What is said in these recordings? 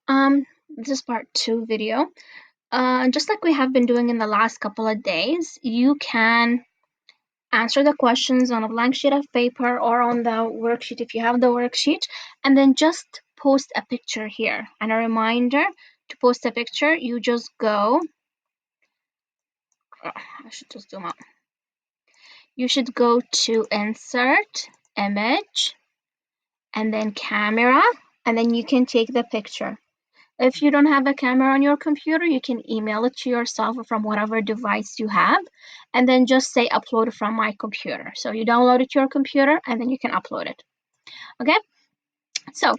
This is part 2 video. Just like we have been doing in the last couple of days, you can answer the questions on a blank sheet of paper or on the worksheet if you have the worksheet, and then just post a picture here. And a reminder to post a picture, you just go, I should just zoom out. You should go to Insert, Image, and then Camera, and then you can take the picture. If you don't have a camera on your computer, you can email it to yourself from whatever device you have, and then just say upload from my computer. So you download it to your computer, and then you can upload it. Okay? So,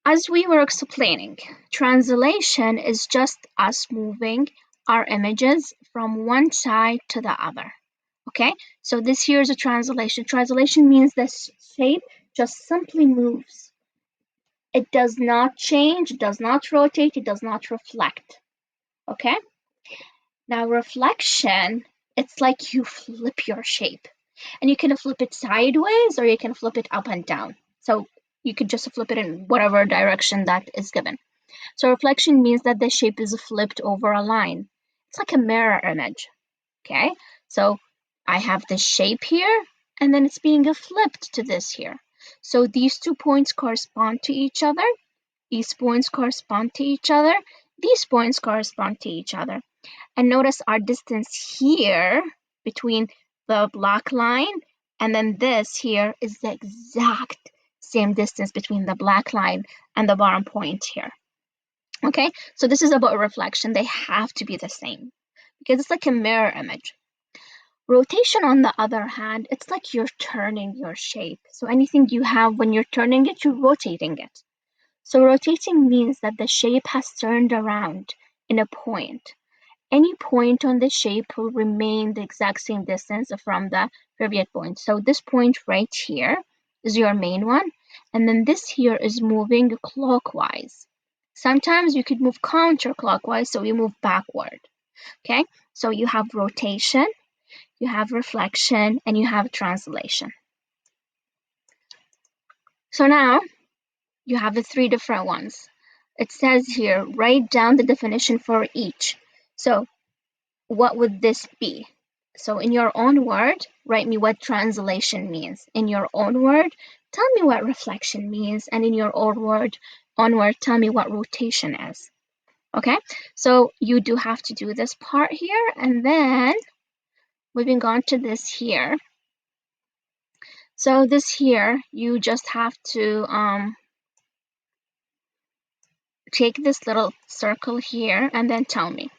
as we were explaining, translation is just us moving our images from one side to the other. Okay? So this here is a translation. Translation means this shape just simply moves. It does not change, it does not rotate, it does not reflect. Okay? Now reflection, it's like you flip your shape. And you can flip it sideways or you can flip it up and down. So you could just flip it in whatever direction that is given. So reflection means that the shape is flipped over a line. It's like a mirror image. Okay? So I have this shape here and then it's being flipped to this here. So these 2 points correspond to each other. These points correspond to each other. These points correspond to each other. And notice our distance here between the black line and then this here is the exact same distance between the black line and the bottom point here. Okay, so this is about reflection. They have to be the same because it's like a mirror image. Rotation, on the other hand, it's like you're turning your shape. So anything you have when you're turning it, you're rotating it. So rotating means that the shape has turned around in a point. Any point on the shape will remain the exact same distance from the previous point. So this point right here is your main one, and then this here is moving clockwise. Sometimes you could move counterclockwise, so you move backward. Okay, so you have rotation, you have reflection, and you have translation. So now you have the 3 different ones. It says here, write down the definition for each. So what would this be? So in your own word, write me what translation means. In your own word, tell me what reflection means. And in your own word, tell me what rotation is. Okay, so you do have to do this part here. And then moving on to this here. So this here, you just have to take this little circle here and then tell me.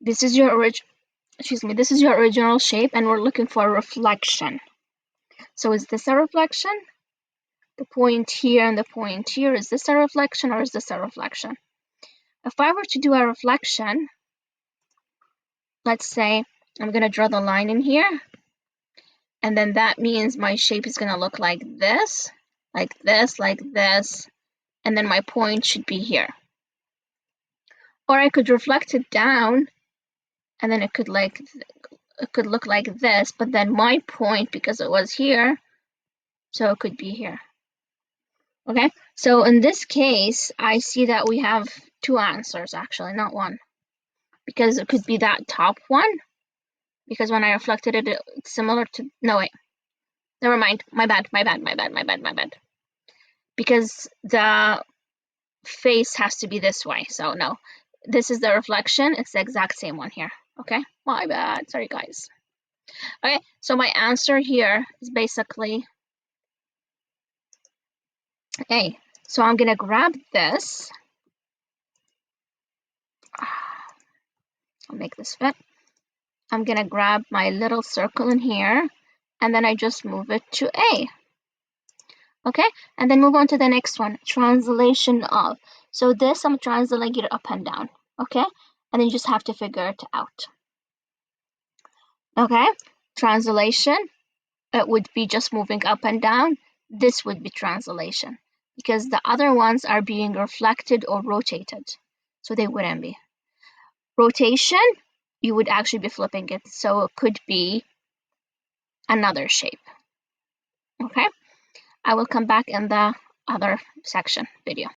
This is your this is your original shape and we're looking for reflection. So is this a reflection? The point here and the point here, is this a reflection or is this a reflection? If I were to do a reflection, let's say I'm going to draw the line in here, and then that means my shape is going to look like this, like this, like this, and then my point should be here. Or I could reflect it down, and then it could look like this, but then my point, because it was here, so it could be here. Okay, so in this case, I see that we have 2 answers, actually, not 1. Because it could be that top one, because when I reflected it, it's similar to, no wait, never mind, my bad. Because the face has to be this way, so no. This is the reflection, it's the exact same one here, okay? My bad, sorry guys. Okay, so my answer here is basically A. So I'm gonna grab this. I'll make this fit. I'm gonna grab my little circle in here, and then I just move it to A. Okay, and then move on to the next one, translation of. So this I'm translating it up and down, okay? And then you just have to figure it out. Okay, translation, it would be just moving up and down. This would be translation because the other ones are being reflected or rotated, so they wouldn't be. Rotation, you would actually be flipping it, so it could be another shape. Okay, I will come back in the other section video.